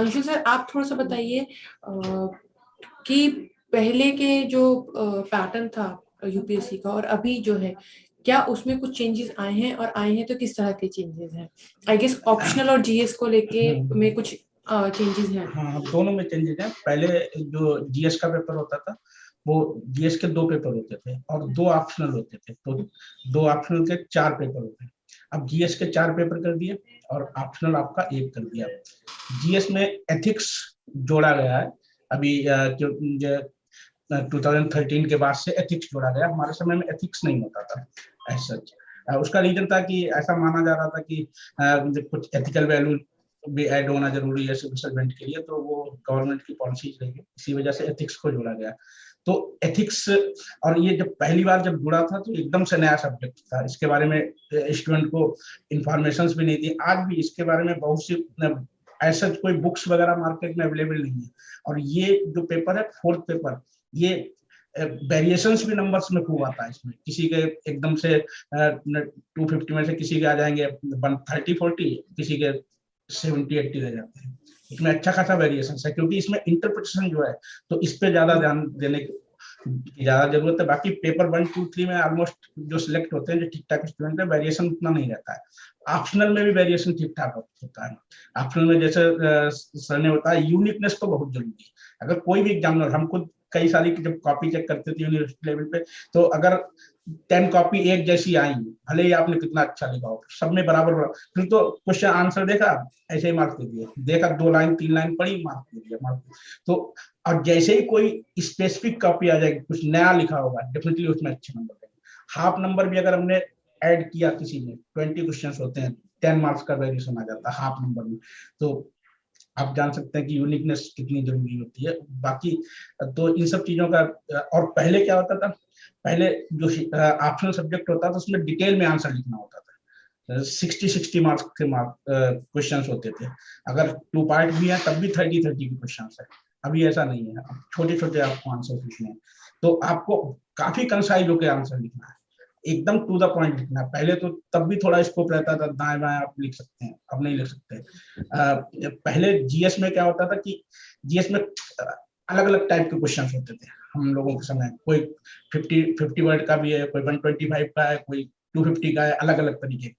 Anshu sir, आप थोड़ा सा बताइए कि पहले के जो पैटर्न था यूपीएससी का और अभी जो है, क्या उसमें कुछ चेंजेस आए हैं, और आए हैं तो किस तरह के चेंजेस हैं? आई गेस ऑप्शनल और जीएस को लेके में कुछ चेंजेस हैं। हाँ, दोनों में चेंजेस हैं। पहले जो जीएस का पेपर होता था, वो जीएस के 2 पेपर होते थे और 2 ऑप्शनल होते थे, तो 2 ऑप्शनल के 4 पेपर होते हैं। अब जीएस के 4 पेपर कर दिए और ऑप्शनल आपका 1 कर दिया। जीएस में एथिक्स जोड़ा गया है अभी, जो 2013 के बाद से एथिक्स जोड़ा गया। हमारे समय में एथिक्स नहीं होता था एज सच। उसका रीजन था कि ऐसा माना जा रहा था कि कुछ एथिकल वैल्यू भी ऐड होना जरूरी है सिविल सर्वेंट के लिए, तो वो गवर्नमेंट की पॉलिसी रही है, इसी वजह से एथिक्स को जोड़ा गया। तो एथिक्स, और ये जब पहली बार जब जुड़ा था तो एकदम से नया सब्जेक्ट था, इसके बारे में स्टूडेंट को इंफॉर्मेशन भी नहीं थी। आज भी इसके बारे में बहुत सी ऐसा कोई बुक्स वगैरह मार्केट में अवेलेबल नहीं है। और ये जो पेपर है, 4th पेपर, ये वेरिएशंस भी नंबर्स में खूब आता है। इसमें किसी के एकदम से 250 में से किसी के आ जाएंगे 30-40, किसी के 70-80 रह जाते हैं। इसमें अच्छा खासा वेरिएशन है, क्योंकि इसमें इंटरप्रिटेशन जो है, तो इस पे ज्यादा ध्यान देने की ज्यादा जरूरत है। बाकी पेपर 1, 2, 3 में ऑलमोस्ट जो सिलेक्ट होते हैं, जो ठीक ठाक स्टूडेंट है, वेरिएशन उतना नहीं रहता है। ऑप्शनल में भी वेरिएशन ठीक ठाक होता है। ऑप्शनल में जैसे सर ने बताया, यूनिकनेस तो बहुत जरूरी है। अगर कोई भी एग्जामिनर, हम खुद कई सारी जब कॉपी चेक करते थे यूनिवर्सिटी लेवल पे, तो अगर 10 कॉपी एक जैसी आई, भले ही आपने कितना अच्छा लिखा हो, सब में बराबर बराबर, फिर तो क्वेश्चन आंसर देखा, ऐसे ही मार्क्स दे दिए, देखा 2 लाइन 3 लाइन पढ़ी, मार्क्स दे दिया, मार्क्स। तो और जैसे ही कोई स्पेसिफिक कॉपी आ जाएगी, कुछ नया लिखा होगा, डेफिनेटली उसमें अच्छे नंबर देंगे। हाफ नंबर भी अगर हमने ऐड किया किसी में, 20 क्वेश्चन होते हैं, 10 मार्क्स का वेरिएशन आ जाता है हाफ नंबर में। तो आप जान सकते हैं कि यूनिकनेस कितनी जरूरी होती है। बाकी तो इन सब चीजों का, और पहले क्या होता था, पहले जो ऑप्शनल सब्जेक्ट होता था उसमें डिटेल में आंसर लिखना होता था। 60 मार्क्स के क्वेश्चन होते थे। अगर 2 पार्ट भी है तब भी 30 के क्वेश्चन है। अभी ऐसा नहीं है, छोटे छोटे आपको आंसर लिखने हैं, तो आपको काफी कंसाइज होकर आंसर लिखना है, एकदम टू द पॉइंट लिखना है। पहले तो तब भी थोड़ा स्कोप रहता था, दाएं बाएं आप लिख सकते हैं, अब नहीं लिख सकते। पहले जीएस में क्या होता था कि जीएस में अलग अलग टाइप के क्वेश्चन होते थे हम लोगों के समय। कोई 50 वर्ड का भी है, कोई 125 का है, कोई 250 का है, अलग अलग तरीके।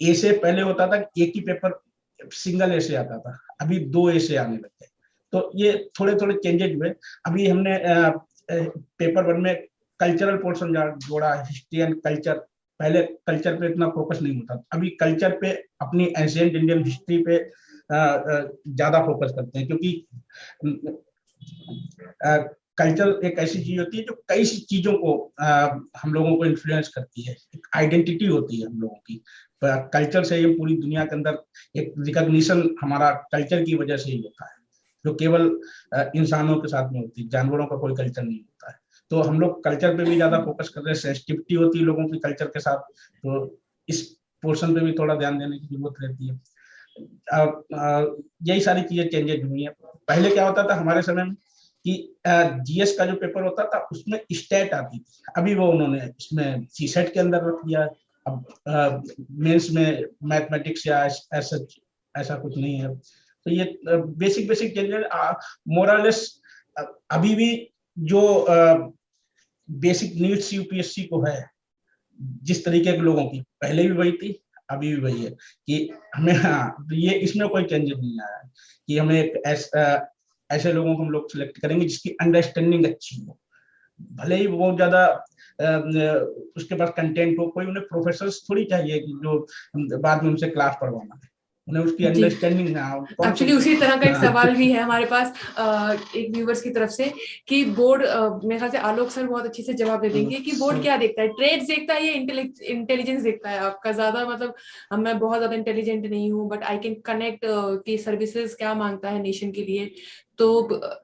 ए से पहले होता था एक ही पेपर सिंगल ए से आता था, अभी 2 ए से आने लग गए। तो ये थोड़े थोड़े चेंजेस हुए। अभी हमने पेपर 1 में कल्चरल पोर्शन जोड़ा, हिस्ट्री एंड कल्चर। पहले कल्चर पे इतना फोकस नहीं होता, अभी कल्चर पे, अपनी एंशिएंट इंडियन हिस्ट्री पे ज्यादा फोकस करते हैं, क्योंकि कल्चर एक ऐसी चीज होती है जो कई चीजों को हम लोगों को इन्फ्लुएंस करती है, एक आइडेंटिटी होती है हम लोगों की। कल्चर से ये पूरी दुनिया के अंदर एक रिकॉग्निशन हमारा कल्चर की वजह से ही होता है, जो केवल इंसानों के साथ में होती है, जानवरों का कोई कल्चर नहीं होता है। तो हम लोग कल्चर पे भी ज्यादा फोकस कर रहे हैं, सेंसिटिविटी होती है लोगों की कल्चर के साथ, तो इस पोर्शन पे भी थोड़ा ध्यान देने की जरूरत रहती है। यही सारी चीजें चेंजेस हुई है। पहले क्या होता था हमारे समय में कि जीएस का जो पेपर होता था उसमें स्टेट आती थी, अभी वो उन्होंने इसमें सीसेट के अंदर रख दिया। अब मेंस में मैथमेटिक्स या ऐसा कुछ नहीं है। तो ये बेसिक बेसिक चेंजेस मोरलेस अभी भी जो बेसिक नीड्स यूपीएससी को है, जिस तरीके के लोगों की पहले भी वही थी, अभी भी वही है कि हमें, हाँ, ये इसमें कोई चेंजेस नहीं आया है कि हमें एक ऐसे लोगों को हम लोग सिलेक्ट करेंगे जिसकी अंडरस्टैंडिंग अच्छी हो, भले ही बहुत ज्यादा उसके पास कंटेंट हो। कोई उन्हें प्रोफेसर्स थोड़ी चाहिए कि जो बाद में उनसे क्लास पढ़वाना है, उन्हें उसकी जी, अंडरस्टैंडिंग ना हो। कौन एक्चुअली उसी तरह का एक सवाल भी है हमारे पास एक व्यूवर्स की तरफ से कि बोर्ड, मेरे ख्याल से आलोक सर बहुत अच्छे से जवाब दे देंगे कि बोर्ड क्या देखता है, ट्रेड्स देखता है या इंटेलिजेंस देखता है आपका ज्यादा? मतलब मैं बहुत ज्यादा इंटेलिजेंट नहीं हूँ, बट आई कैन कनेक्ट कि सर्विसेज क्या मांगता है नेशन के लिए, तो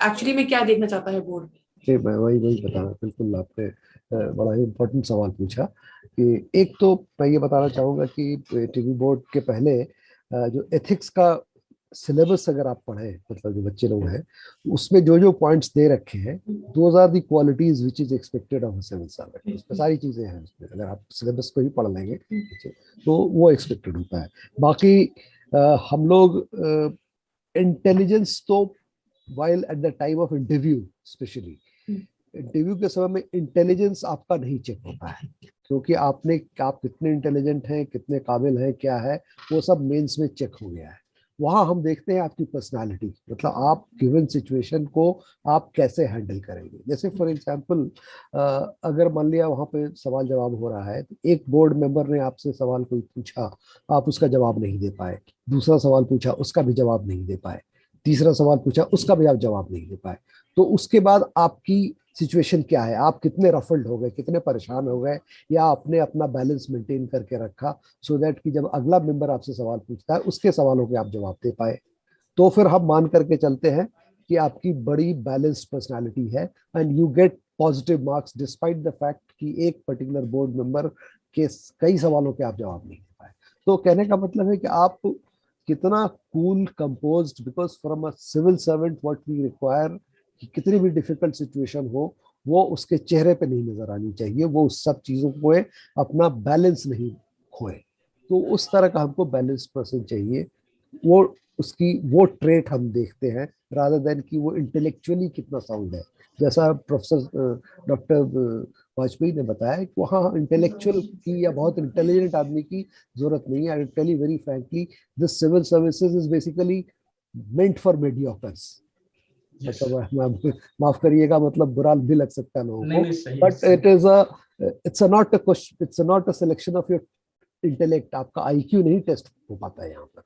एक्चुअली में क्या देखना चाहता है बोर्ड? जी, मैं वही वही बता रहा हूँ। बिल्कुल आपने बड़ा ही इम्पोर्टेंट सवाल पूछा कि एक तो मैं ये बताना चाहूंगा कि टीवी बोर्ड के पहले जो एथिक्स का सिलेबस अगर आप पढ़ें, मतलब जो बच्चे लोग हैं, उसमें जो जो पॉइंट्स दे रखे हैं, those are the qualities which is expected of civil servant. उसमें सारी चीजें हैं, उसमें अगर आप सिलेबस को ही पढ़ लेंगे तो वो एक्सपेक्टेड होता है। बाकी हम लोग इंटेलिजेंस तो while at the time of interview specially interview के समय में इंटेलिजेंस आपका नहीं चेक होता है, क्योंकि आप कितने इंटेलिजेंट हैं, कितने काबिल हैं, क्या है, वो सब मेंस में चेक हो गया है। वहां हम देखते हैं आपकी पर्सनालिटी, मतलब आप गिवन सिचुएशन को आप कैसे हैंडल करेंगे। जैसे फॉर एग्जांपल अगर मान लिया वहां पे सवाल जवाब हो रहा है, तो एक बोर्ड मेंबर ने आपसे सवाल कोई पूछा, आप उसका जवाब नहीं दे पाए, दूसरा सवाल पूछा उसका भी जवाब नहीं दे पाए, तीसरा सवाल पूछा उसका भी आप जवाब नहीं दे पाए, तो उसके बाद आपकी सिचुएशन क्या है, आप कितने रफल्ड हो गए, कितने परेशान हो गए, या आपने अपना बैलेंस मेंटेन करके रखा सो दैट कि जब अगला मेंबर आपसे सवाल पूछता है उसके सवालों के आप जवाब दे पाए। तो फिर हम मान करके चलते हैं कि आपकी बड़ी बैलेंस्ड पर्सनालिटी है and you get positive marks despite the fact कि एक पर्टिकुलर बोर्ड मेंबर के कई सवालों के आप जवाब नहीं दे पाए। तो कहने का मतलब है कि आप कितना cool composed, because from a civil servant what we require कि कितनी भी डिफिकल्ट सिचुएशन हो वो उसके चेहरे पे नहीं नजर आनी चाहिए, वो उस सब चीजों को अपना बैलेंस नहीं खोए। तो उस तरह का हमको बैलेंस्ड पर्सन चाहिए, वो उसकी वो ट्रेट हम देखते हैं रादर देन कि वो इंटेलेक्चुअली कितना साउंड है। जैसा प्रोफेसर डॉक्टर वाजपेयी ने बताया कि वहाँ इंटेलेक्चुअल की या बहुत इंटेलिजेंट आदमी की जरूरत नहीं है। I tell you very frankly, this civil services is basically meant for mediocres. मतलब माफ करिएगा, मतलब बुरा भी लग सकता है लोगों को, but it's not a selection of your intellect. आपका आईक्यू नहीं टेस्ट हो पाता है यहाँ पर।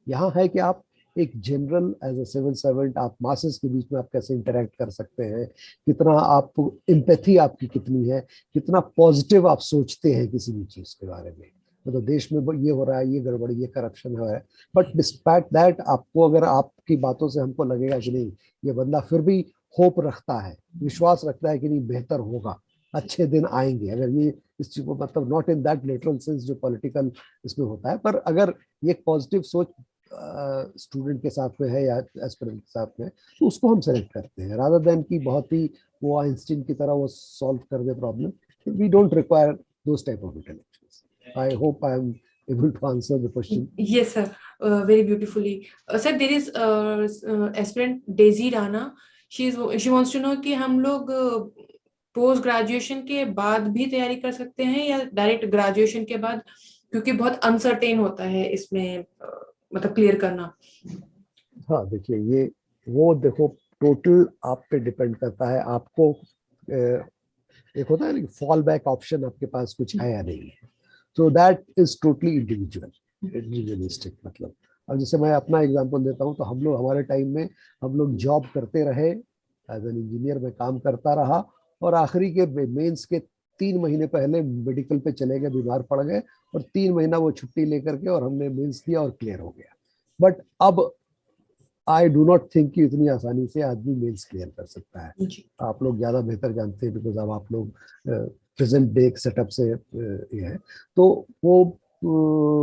यहाँ है कि आप एक general as a civil servant आप मासेस के बीच में आप कैसे इंटरेक्ट कर सकते हैं, कितना आप एम्पैथी आपकी कितनी है, कितना पॉजिटिव आप सोचते हैं किसी भी चीज के बारे में। मतलब देश में ये हो रहा है, ये गड़बड़ी, ये करप्शन हो रहा है, बट डिस्पाइट दैट आपको अगर आपकी बातों से हमको लगेगा कि नहीं ये बंदा फिर भी होप रखता है, विश्वास रखता है कि नहीं बेहतर होगा, अच्छे दिन आएंगे, अगर ये इस चीज को मतलब not in that literal sense जो पॉलिटिकल इसमें होता है, पर अगर ये पॉजिटिव सोच स्टूडेंट के साथ में है या एस्पिरेंट के साथ में, तो उसको हम सेलेक्ट करते हैं रादर देन कि बहुत ही वो आइंस्टीन की तरह वो सॉल्व कर दे problem. We don't require those type of intellectuals. I hope I am able to answer the question. Yes, sir. Very beautifully. Sir, there is aspirant Daisy Rana. She wants to know कि हम लोग post graduation के बाद भी तैयारी कर सकते हैं या डायरेक्ट ग्रेजुएशन के बाद, क्योंकि बहुत अनसर्टेन होता है इसमें मतलब क्लियर करना। हाँ देखिए, ये वो देखो टोटल आप पे डिपेंड करता है। आपको एक होता है फॉल बैक ऑप्शन आपके पास कुछ है या नहीं है, so that is totally individualistic। मतलब अब जैसे मैं अपना एग्जांपल देता हूँ, तो हम लोग हमारे टाइम में हम लोग जॉब करते रहे, एज एन इंजीनियर में काम करता रहा, और आखिरी के मेंस के 3 महीने पहले मेडिकल पे चले गए, बीमार पड़ गए, और 3 महीना वो छुट्टी लेकर के और हमने मेंस दिया और क्लियर हो गया। बट अब आई डू नॉट थिंक कि इतनी आसानी से आदमी मेंस क्लियर कर सकता है। आप लोग ज्यादा बेहतर जानते हैं, बिकॉज अब आप लोग प्रेजेंट डे सेटअप से ये है। तो वो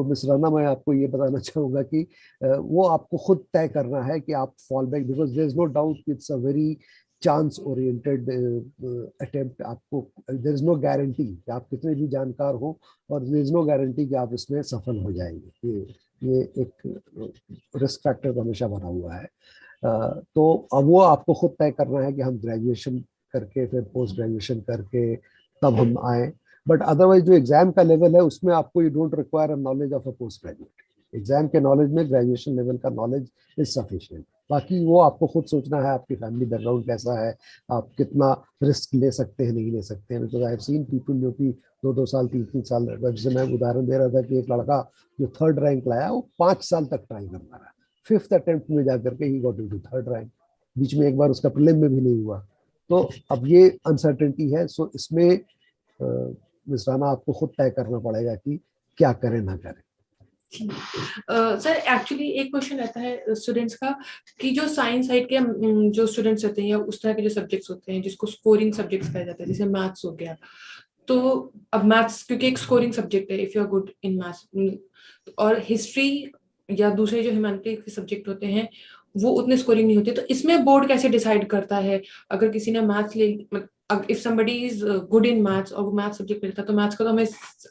मिस राना, मैं आपको ये बताना चाहूंगा कि वो आपको खुद तय करना है कि आप fall back, because there is no doubt it's a very chance oriented attempt. आपको देयर इज नो गारंटी कि आप कितने भी जानकार हो, और देयर इज नो गारंटी कि आप इसमें सफल हो जाएंगे। ये एक रिस्क फैक्टर हमेशा बना हुआ है। तो अब वो आपको खुद तय करना है कि हम ग्रेजुएशन करके फिर पोस्ट ग्रेजुएशन करके तब हम आए। बट अदरवाइज जो एग्जाम का लेवल है उसमें आपको you don't require a knowledge of a post graduate. Exam के नॉलेज में ग्रेजुएशन लेवल का नॉलेज इज सफिशिएंट। बाकी वो आपको खुद सोचना है, आपकी फैमिली बैकग्राउंड कैसा है, आप कितना रिस्क ले सकते हैं, नहीं ले सकते हैं। Because I have seen people जो कि 2-2 साल 3-3 साल, जैसे मैं उदाहरण दे रहा था कि एक लड़का जो 3rd रैंक लाया वो 5 साल तक ट्राई करता रहा, 5th अटेम्प्ट में जाकर के ही गॉट इनटू 3rd रैंक। बीच में एक बार उसका प्रीलिम में भी नहीं हुआ। तो अब ये अनसर्टेनिटी है। सो इसमें मिस राना आपको खुद तय करना पड़ेगा कि क्या करें ना करें। सर एक्चुअली एक क्वेश्चन रहता है स्टूडेंट्स का कि जो साइंस साइड के जो स्टूडेंट्स होते हैं या उस तरह के जो सब्जेक्ट्स होते हैं जिसको स्कोरिंग सब्जेक्ट्स कहा जाता है, जैसे मैथ्स हो गया, तो अब मैथ्स क्योंकि एक स्कोरिंग सब्जेक्ट है if you are good in maths, और हिस्ट्री या दूसरे जो ह्यूमैनिटी के सब्जेक्ट होते हैं वो उतने स्कोरिंग नहीं होते, तो इसमें बोर्ड कैसे डिसाइड करता है अगर किसी ने मैथ्स ले, if somebody is good in maths और वो मैथ्स सब्जेक्ट मिलता है, तो मैथ्स का तो हमें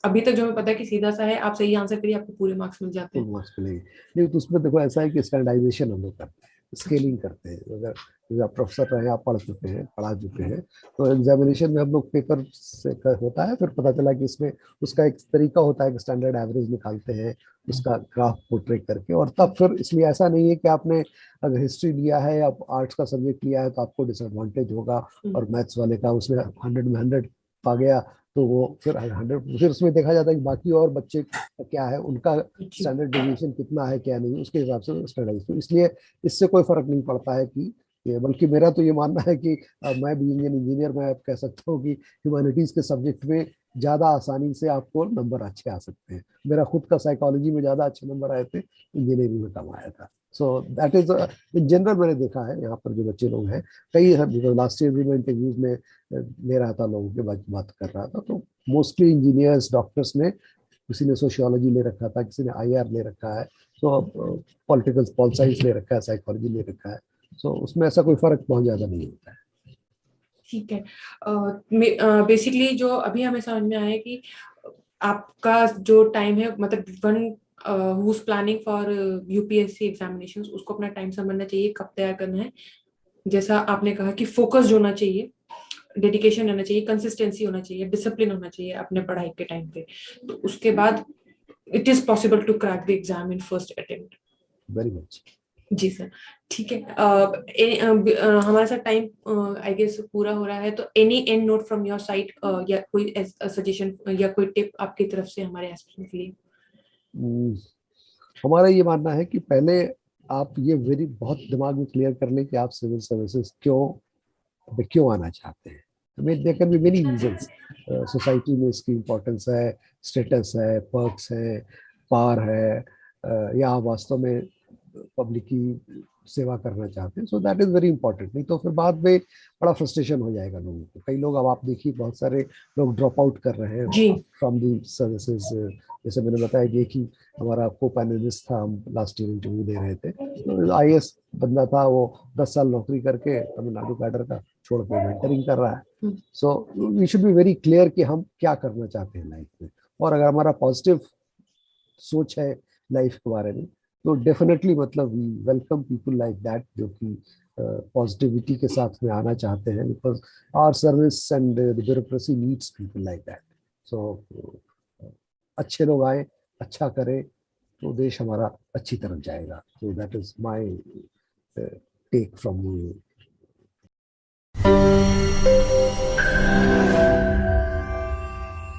अभी तक जो हमें पता है कि सीधा सा है, आप सही आंसर करिए आपको पूरे मार्क्स मिल जाते हैं। मार्क्स मिलेंगे नहीं, तो उसमें देखो ऐसा है कि स्टैंडर्डाइजेशन हम लोग करते हैं। स्केलिंग करते हैं। अगर जैसे आप प्रोफेसर रहे, आप पढ़ चुके हैं, पढ़ा चुके हैं, तो एग्जामिनेशन में हम लोग पेपर से होता है, फिर पता चला कि इसमें उसका एक तरीका होता है कि स्टैंडर्ड एवरेज निकालते हैं उसका ग्राफ पोर्ट्रेट करके, और तब फिर इसलिए ऐसा नहीं है कि आपने अगर हिस्ट्री लिया है या आर्ट्स का सब्जेक्ट लिया है तो आपको डिसएडवांटेज होगा, और मैथ्स वाले का उसमें 100 में 100 पा गया तो वो फिर 100, फिर उसमें देखा जाता है कि बाकी और बच्चे का क्या है, उनका स्टैंडर्ड डेविएशन कितना है क्या नहीं, उसके हिसाब से स्टैंडर्ड। तो इसलिए इससे कोई फर्क नहीं पड़ता है कि बल्कि मेरा तो ये मानना है कि मैं भी इंजीनियर, मैं कह सकता हूँ कि ह्यूमैनिटीज के सब्जेक्ट में ज्यादा आसानी से आपको नंबर अच्छे आ सकते हैं। मेरा खुद का साइकोलॉजी में ज्यादा अच्छे नंबर आए थे, इंजीनियरिंग में कम आया था। सो दैट इज इन जनरल मैंने देखा है यहाँ पर जो बच्चे लोग हैं, कई लास्ट ईयर भी मैं इंटरव्यूज में ले रहा था, लोगों के बात कर रहा था, तो मोस्टली इंजीनियर्स, डॉक्टर्स ने, किसी ने सोशियोलॉजी ले रखा था, किसी ने आईआर ले रखा है, तो पॉलिटिकल पॉल साइंस ले रखा है, साइकोलॉजी ले रखा है, तो उसमें ऐसा कोई फर्क बहुत ज्यादा नहीं होता है। ठीक है। बेसिकली जो अभी हमें समझ में आया कि आपका जो टाइम है, मतलब one who is planning for UPSC examinations, उसको अपना टाइम समझना चाहिए, कब तैयार करना है। जैसा आपने कहा कि फोकस होना चाहिए, डेडिकेशन होना चाहिए, कंसिस्टेंसी होना चाहिए, डिसिप्लिन होना चाहिए अपने पढ़ाई के टाइम पे, तो उसके बाद it is possible to crack the exam in first attempt. Very much. जी सर, ठीक है। हमारे साथ टाइम आई गेस पूरा हो रहा है, तो any and note from your side, या कोई सजेशन या कोई टिप आपकी तरफ से हमारे एस्पिरेंट्स के लिए? हमारा ये मानना है कि पहले आप ये बहुत दिमाग में क्लियर कर लें कि आप सिविल सर्विसेज क्यों आना चाहते हैं। There can be many reasons. Society में इसकी इम्पोर्टेंस है, स्टेटस है, पर्क्स है, पावर है, या आप वास्तव में पब्लिक की सेवा करना चाहते हैं, सो दैट इज वेरी इंपॉर्टेंट। नहीं तो फिर बाद में बड़ा फ्रस्ट्रेशन हो जाएगा लोगों को। कई लोग, अब आप देखिए, बहुत सारे लोग ड्रॉप आउट कर रहे हैं फ्रॉम दी सर्विसेज। जैसे मैंने बताया कि एक ही हमारा को पैनलिस्ट था, हम लास्ट ईयर इंटरव्यू दे रहे थे, तो आईएएस बंदा था, वो 10 साल नौकरी करके तमिलनाडु कैडर का छोड़ के मेंटरिंग कर रहा है। So we should be very clear कि हम क्या करना चाहते हैं लाइफ में, और अगर हमारा पॉजिटिव सोच है लाइफ के बारे में, तो डेफिनेटली मतलब we welcome people like that, जो कि पॉजिटिविटी के साथ में आना चाहते हैं, because our service and the bureaucracy needs people like that. So अच्छे लोग आए, अच्छा करें, तो देश हमारा अच्छी तरफ जाएगा। So that is my take from you.